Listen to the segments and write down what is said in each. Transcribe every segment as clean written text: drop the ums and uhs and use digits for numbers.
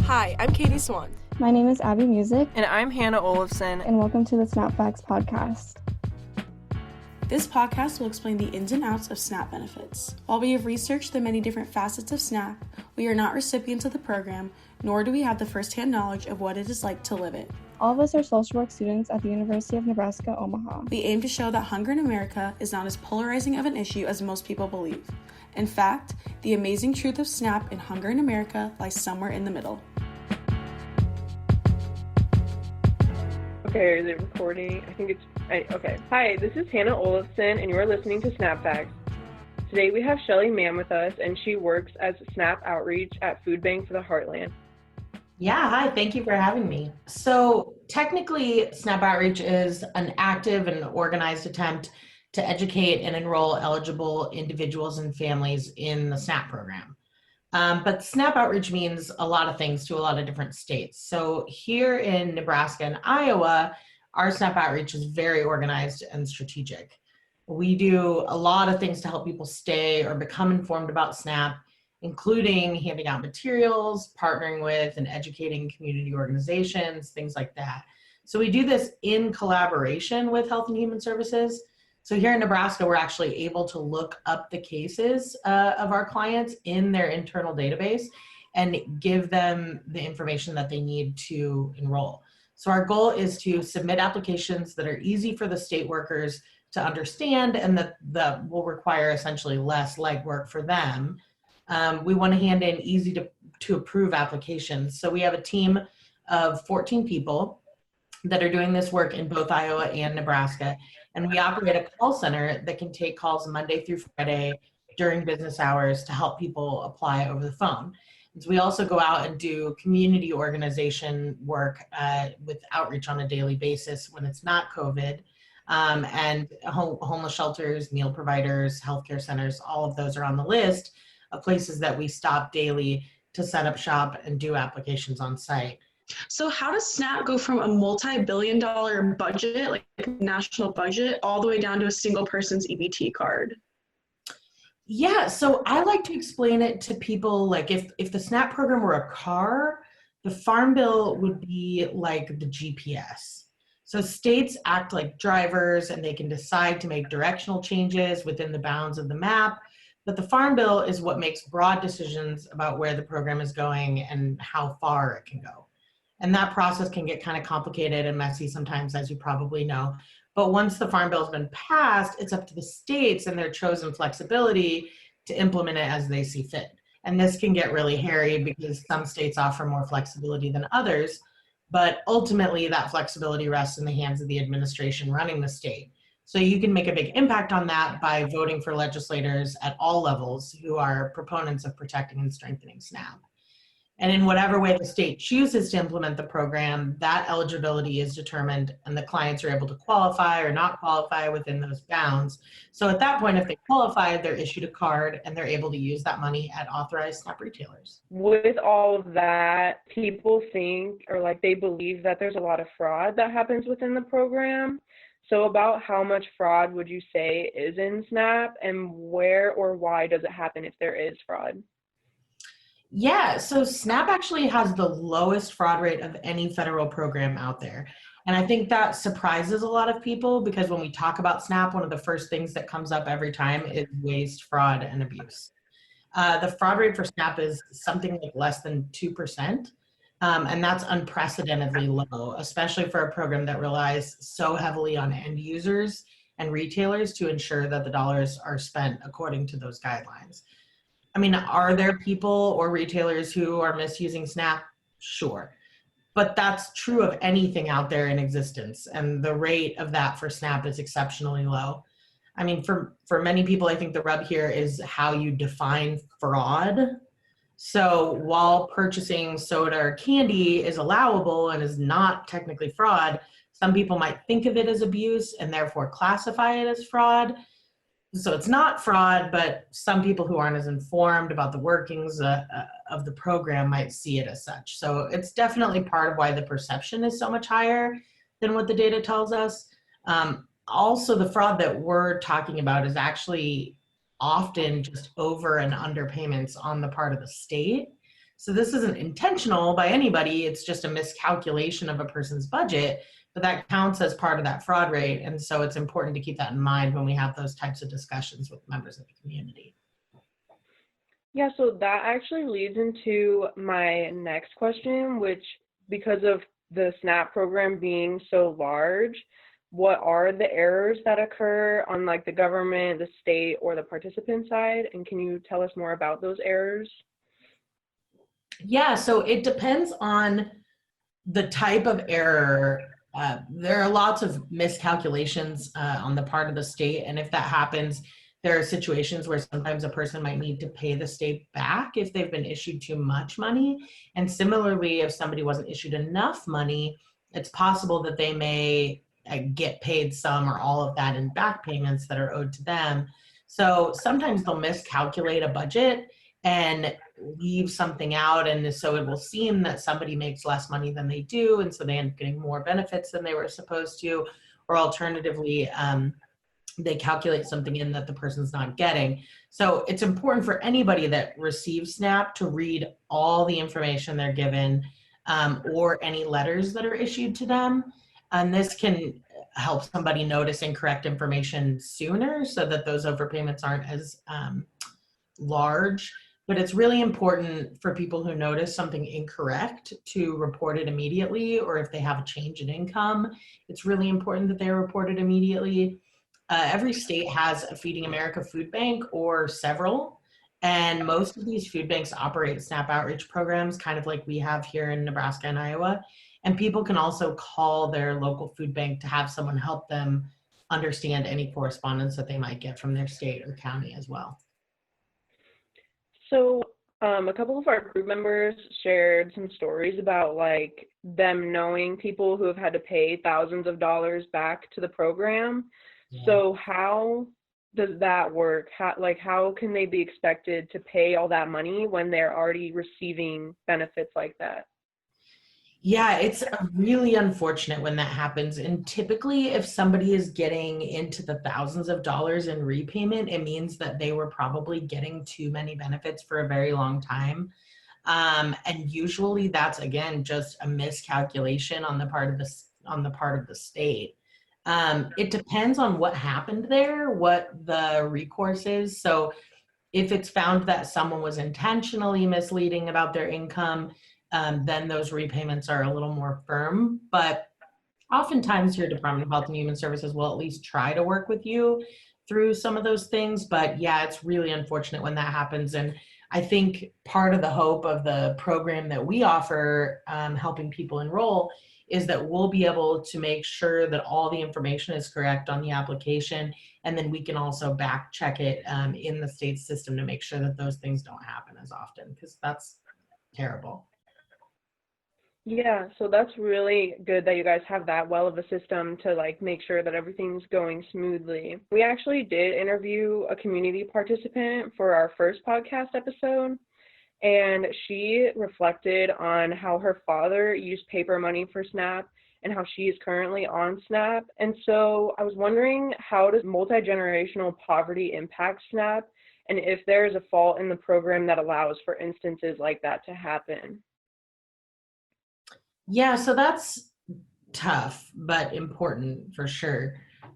Hi, I'm Katie Swan. My name is Abby Music. And I'm Hannah Olafson. And welcome to the SNAPFacts podcast. This podcast will explain the ins and outs of SNAP benefits. While we have researched the many different facets of SNAP, we are not recipients of the program, nor do we have the first-hand knowledge of what it is like to live it. All of us are social work students at the University of Nebraska, Omaha. We aim to show that hunger in America is not as polarizing of an issue as most people believe. In fact, the amazing truth of SNAP and hunger in America lies somewhere in the middle. Okay, is it recording? I think it's... okay. Hi, this is Hannah Olafson, and you are listening to SNAPFacts. Today we have Shelley Mann with us, and she works as SNAP Outreach at Food Bank for the Heartland. Yeah, hi, thank you for having me. So technically, SNAP Outreach is an active and organized attempt to educate and enroll eligible individuals and families in the SNAP program. But SNAP Outreach means a lot of things to a lot of different states. So here in Nebraska and Iowa, our SNAP Outreach is very organized and strategic. We do a lot of things to help people stay or become informed about SNAP, including handing out materials, partnering with and educating community organizations, things like that. So we do this in collaboration with Health and Human Services. So here in Nebraska, we're actually able to look up the cases of our clients in their internal database and give them the information that they need to enroll. So our goal is to submit applications that are easy for the state workers to understand and that will require essentially less legwork for them. We want to hand in easy to approve applications. So we have a team of 14 people that are doing this work in both Iowa and Nebraska. And we operate a call center that can take calls Monday through Friday during business hours to help people apply over the phone. And so we also go out and do community organization work with outreach on a daily basis when it's not COVID. And homeless shelters, meal providers, healthcare centers, all of those are on the list of places that we stop daily to set up shop and do applications on site. So how does SNAP go from a multi-billion-dollar budget, like national budget, all the way down to a single person's EBT card? Yeah, so I like to explain it to people like if the SNAP program were a car, the Farm Bill would be like the GPS. So states act like drivers and they can decide to make directional changes within the bounds of the map, but the Farm Bill is what makes broad decisions about where the program is going and how far it can go. And that process can get kind of complicated and messy sometimes, as you probably know. But once the Farm Bill has been passed, it's up to the states and their chosen flexibility to implement it as they see fit. And this can get really hairy because some states offer more flexibility than others. But ultimately, that flexibility rests in the hands of the administration running the state. So you can make a big impact on that by voting for legislators at all levels who are proponents of protecting and strengthening SNAP. And in whatever way the state chooses to implement the program, that eligibility is determined and the clients are able to qualify or not qualify within those bounds. So at that point, if they qualify, they're issued a card and they're able to use that money at authorized SNAP retailers. With all of that, people think or like they believe that there's a lot of fraud that happens within the program. So about how much fraud would you say is in SNAP and where or why does it happen if there is fraud? Yeah, so SNAP actually has the lowest fraud rate of any federal program out there. And I think that surprises a lot of people because when we talk about SNAP, one of the first things that comes up every time is waste, fraud, and abuse. The fraud rate for SNAP is something like less than 2%. And that's unprecedentedly low, especially for a program that relies so heavily on end users and retailers to ensure that the dollars are spent according to those guidelines. I mean, are there people or retailers who are misusing SNAP? Sure. But that's true of anything out there in existence. And the rate of that for SNAP is exceptionally low. I mean, for many people, I think the rub here is how you define fraud. So while purchasing soda or candy is allowable and is not technically fraud, some people might think of it as abuse and therefore classify it as fraud. So it's not fraud, but some people who aren't as informed about the workings of the program might see it as such. So it's definitely part of why the perception is so much higher than what the data tells us. Also, the fraud that we're talking about is actually often just over and under payments on the part of the state. So this isn't intentional by anybody. It's just a miscalculation of a person's budget, but that counts as part of that fraud rate. And so it's important to keep that in mind when we have those types of discussions with members of the community. Yeah, so that actually leads into my next question, which, because of the SNAP program being so large, what are the errors that occur on like the government, the state, or the participant side? And can you tell us more about those errors? Yeah, so it depends on the type of error. There are lots of miscalculations on the part of the state, and if that happens, there are situations where sometimes a person might need to pay the state back if they've been issued too much money. And similarly, if somebody wasn't issued enough money, it's possible that they may get paid some or all of that in back payments that are owed to them. So sometimes they'll miscalculate a budget and leave something out, and so it will seem that somebody makes less money than they do, and so they end up getting more benefits than they were supposed to. Or alternatively, they calculate something in that the person's not getting. So it's important for anybody that receives SNAP to read all the information they're given, or any letters that are issued to them. And this can help somebody notice incorrect information sooner so that those overpayments aren't as large. But it's really important for people who notice something incorrect to report it immediately, or if they have a change in income, it's really important that they report it immediately. Every state has a Feeding America food bank or several, and most of these food banks operate SNAP outreach programs, kind of like we have here in Nebraska and Iowa. And people can also call their local food bank to have someone help them understand any correspondence that they might get from their state or county as well. So a couple of our group members shared some stories about like them knowing people who have had to pay thousands of dollars back to the program. Yeah. So how does that work? How can they be expected to pay all that money when they're already receiving benefits like that? Yeah, it's really unfortunate when that happens. And typically, if somebody is getting into the thousands of dollars in repayment, it means that they were probably getting too many benefits for a very long time. And usually that's, again, just a miscalculation on the part of the state. It depends on what happened there, what the recourse is. So if it's found that someone was intentionally misleading about their income, then those repayments are a little more firm. But oftentimes your Department of Health and Human Services will at least try to work with you through some of those things. But yeah, it's really unfortunate when that happens. And I think part of the hope of the program that we offer, helping people enroll, is that we'll be able to make sure that all the information is correct on the application. And then we can also back check it in the state system to make sure that those things don't happen as often, because that's terrible. Yeah, so that's really good that you guys have that well of a system to like make sure that everything's going smoothly. We actually did interview a community participant for our first podcast episode, and she reflected on how her father used paper money for SNAP and how she is currently on SNAP. And so I was wondering, how does multi-generational poverty impact SNAP, and if there is a fault in the program that allows for instances like that to happen? Yeah, so that's tough, but important for sure.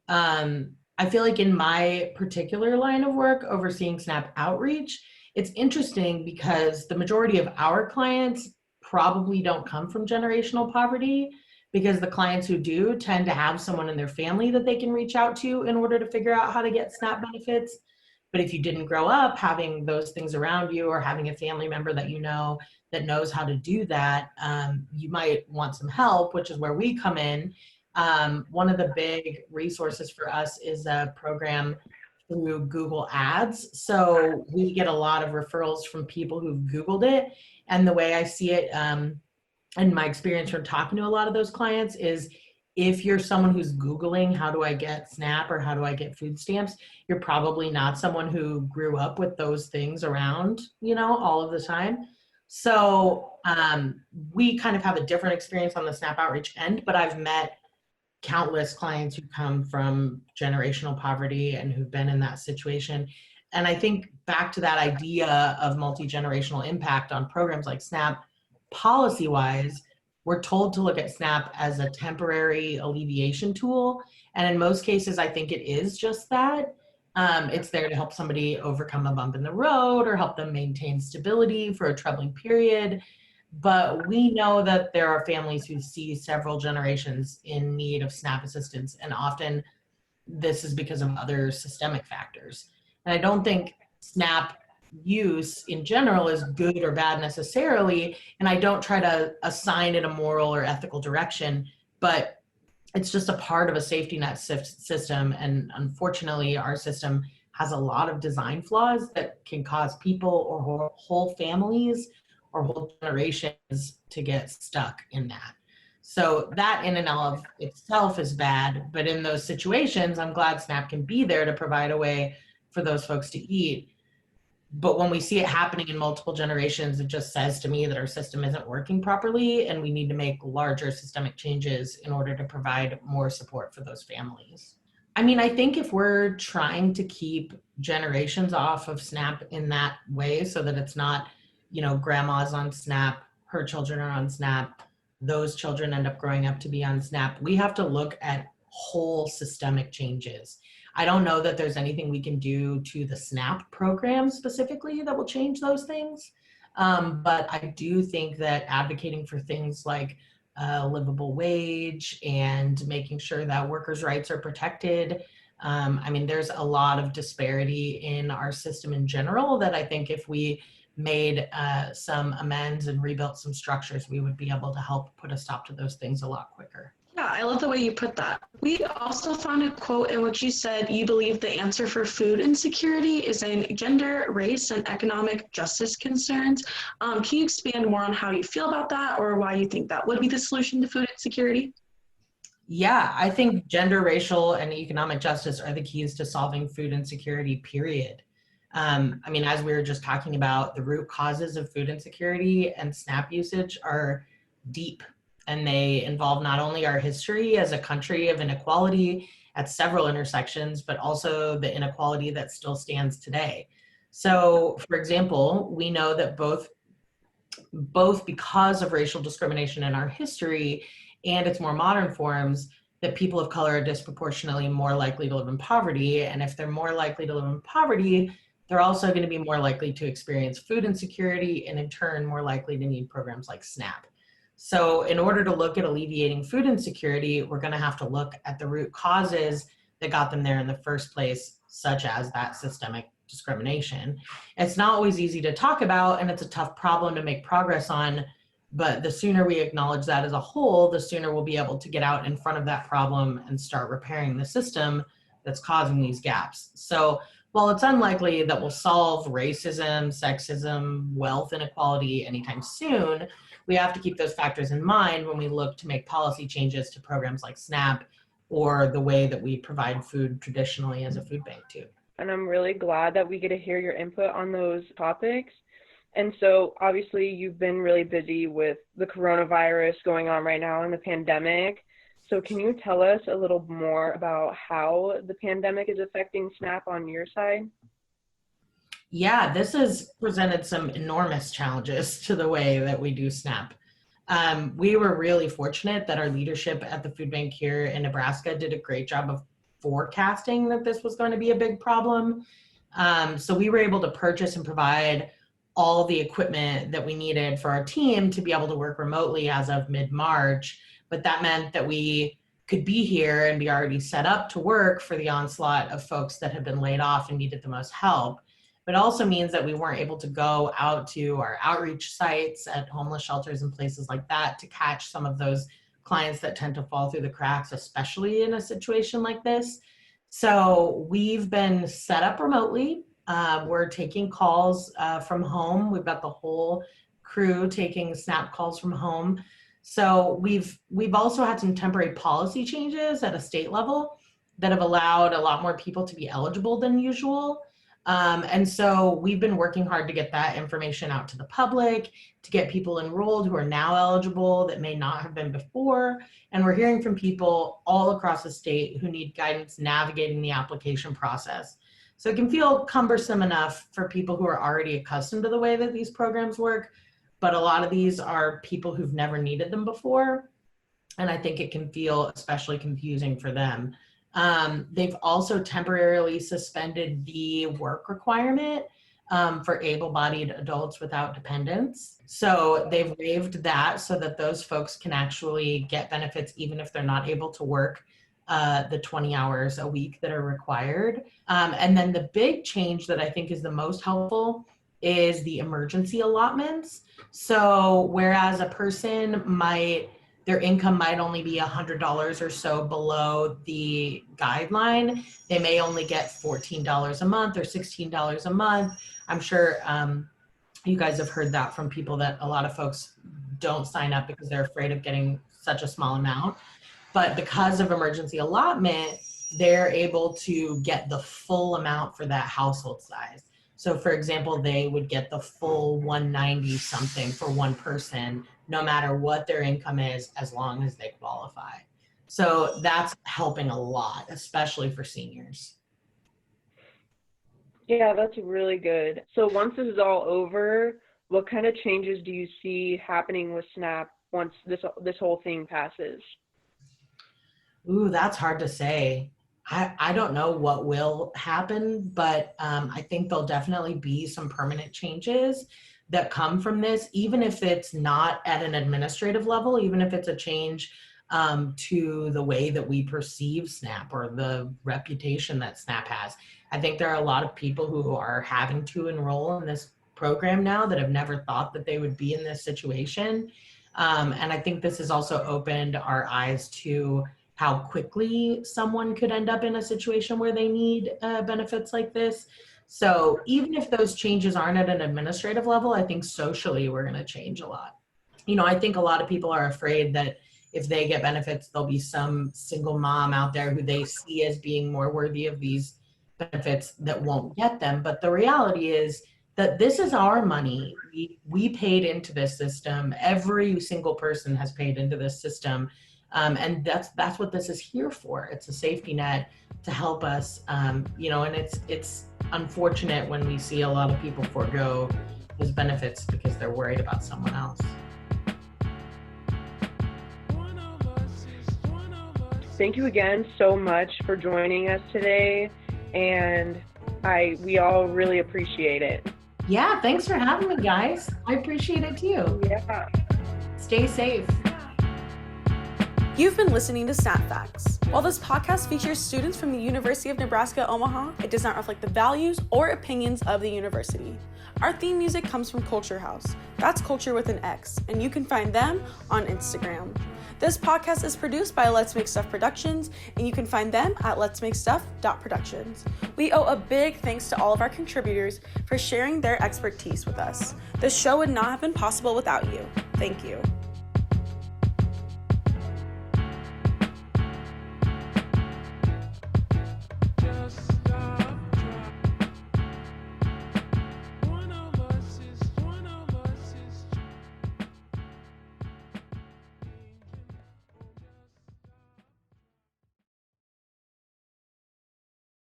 I feel like in my particular line of work, overseeing SNAP outreach, it's interesting because the majority of our clients probably don't come from generational poverty, because the clients who do tend to have someone in their family that they can reach out to in order to figure out how to get SNAP benefits. But if you didn't grow up having those things around you, or having a family member that you know that knows how to do that, you might want some help, which is where we come in. One of the big resources for us is a program through Google Ads. So we get a lot of referrals from people who've Googled it. And the way I see it, in my experience from talking to a lot of those clients, is if you're someone who's Googling, how do I get SNAP or how do I get food stamps, you're probably not someone who grew up with those things around, all of the time. So we kind of have a different experience on the SNAP outreach end, but I've met countless clients who come from generational poverty and who've been in that situation. And I think back to that idea of multi-generational impact on programs like SNAP, policy-wise, we're told to look at SNAP as a temporary alleviation tool. And in most cases, I think it is just that. It's there to help somebody overcome a bump in the road or help them maintain stability for a troubling period. But we know that there are families who see several generations in need of SNAP assistance, and often this is because of other systemic factors. And I don't think SNAP use in general is good or bad necessarily, and I don't try to assign it a moral or ethical direction, but it's just a part of a safety net system. And unfortunately, our system has a lot of design flaws that can cause people or whole families or whole generations to get stuck in that. So that in and of itself is bad, but in those situations, I'm glad SNAP can be there to provide a way for those folks to eat. But when we see it happening in multiple generations, it just says to me that our system isn't working properly and we need to make larger systemic changes in order to provide more support for those families. I mean, I think if we're trying to keep generations off of SNAP in that way so that it's not, grandma's on SNAP, her children are on SNAP, those children end up growing up to be on SNAP, we have to look at whole systemic changes. I don't know that there's anything we can do to the SNAP program specifically that will change those things. But I do think that advocating for things like a livable wage and making sure that workers' rights are protected. There's a lot of disparity in our system in general that I think if we made some amends and rebuilt some structures, we would be able to help put a stop to those things a lot quicker. Yeah, I love the way you put that. We also found a quote in which you said you believe the answer for food insecurity is in gender, race, and economic justice concerns. Can you expand more on how you feel about that or why you think that would be the solution to food insecurity? Yeah, I think gender, racial, and economic justice are the keys to solving food insecurity, period. As we were just talking about, the root causes of food insecurity and SNAP usage are deep. And they involve not only our history as a country of inequality at several intersections, but also the inequality that still stands today. So, for example, we know that both because of racial discrimination in our history and its more modern forms, that people of color are disproportionately more likely to live in poverty. And if they're more likely to live in poverty, they're also going to be more likely to experience food insecurity and in turn more likely to need programs like SNAP. So in order to look at alleviating food insecurity, we're going to have to look at the root causes that got them there in the first place, such as that systemic discrimination. It's not always easy to talk about, and it's a tough problem to make progress on, but the sooner we acknowledge that as a whole, the sooner we'll be able to get out in front of that problem and start repairing the system that's causing these gaps. So while it's unlikely that we'll solve racism, sexism, wealth inequality anytime soon, we have to keep those factors in mind when we look to make policy changes to programs like SNAP or the way that we provide food traditionally as a food bank too. And I'm really glad that we get to hear your input on those topics. And so obviously you've been really busy with the coronavirus going on right now and the pandemic. So can you tell us a little more about how the pandemic is affecting SNAP on your side? Yeah, this has presented some enormous challenges to the way that we do SNAP. We were really fortunate that our leadership at the food bank here in Nebraska did a great job of forecasting that this was going to be a big problem. So we were able to purchase and provide all the equipment that we needed for our team to be able to work remotely as of mid-March. But that meant that we could be here and be already set up to work for the onslaught of folks that had been laid off and needed the most help. But it also means that we weren't able to go out to our outreach sites at homeless shelters and places like that to catch some of those clients that tend to fall through the cracks, especially in a situation like this. So we've been set up remotely. We're taking calls from home. We've got the whole crew taking SNAP calls from home. So we've also had some temporary policy changes at a state level that have allowed a lot more people to be eligible than usual. And so we've been working hard to get that information out to the public, to get people enrolled who are now eligible that may not have been before. And we're hearing from people all across the state who need guidance navigating the application process. So it can feel cumbersome enough for people who are already accustomed to the way that these programs work, but a lot of these are people who've never needed them before. And I think it can feel especially confusing for them. They've also temporarily suspended the work requirement for able-bodied adults without dependents. So they've waived that so that those folks can actually get benefits even if they're not able to work the 20 hours a week that are required. And then the big change that I think is the most helpful is the emergency allotments. So whereas a person their income might only be $100 or so below the guideline, they may only get $14 a month or $16 a month. I'm sure you guys have heard that from people, that a lot of folks don't sign up because they're afraid of getting such a small amount. But because of emergency allotment, they're able to get the full amount for that household size. So for example, they would get the full 190 something for one person, no matter what their income is, as long as they qualify. So that's helping a lot, especially for seniors. Yeah, that's really good. So once this is all over, what kind of changes do you see happening with SNAP once this whole thing passes? Ooh, that's hard to say. I don't know what will happen, but I think there'll definitely be some permanent changes that come from this, even if it's not at an administrative level, even if it's a change to the way that we perceive SNAP or the reputation that SNAP has. I think there are a lot of people who are having to enroll in this program now that have never thought that they would be in this situation. And I think this has also opened our eyes to how quickly someone could end up in a situation where they need benefits like this. So even if those changes aren't at an administrative level, I think socially we're going to change a lot. You know, I think a lot of people are afraid that if they get benefits, there'll be some single mom out there who they see as being more worthy of these benefits that won't get them. But the reality is that this is our money. We paid into this system. Every single person has paid into this system. And that's what this is here for. It's a safety net to help us, you know, and it's unfortunate when we see a lot of people forego those benefits because they're worried about someone else. Thank you again so much for joining us today, and we all really appreciate it. Yeah, thanks for having me, guys. I appreciate it too. Yeah. Stay safe. You've been listening to SNAPFacts. While this podcast features students from the University of Nebraska, Omaha, it does not reflect the values or opinions of the university. Our theme music comes from Culture House. That's culture with an X, and you can find them on Instagram. This podcast is produced by Let's Make Stuff Productions, and you can find them at letsmakestuff.productions. We owe a big thanks to all of our contributors for sharing their expertise with us. This show would not have been possible without you. Thank you.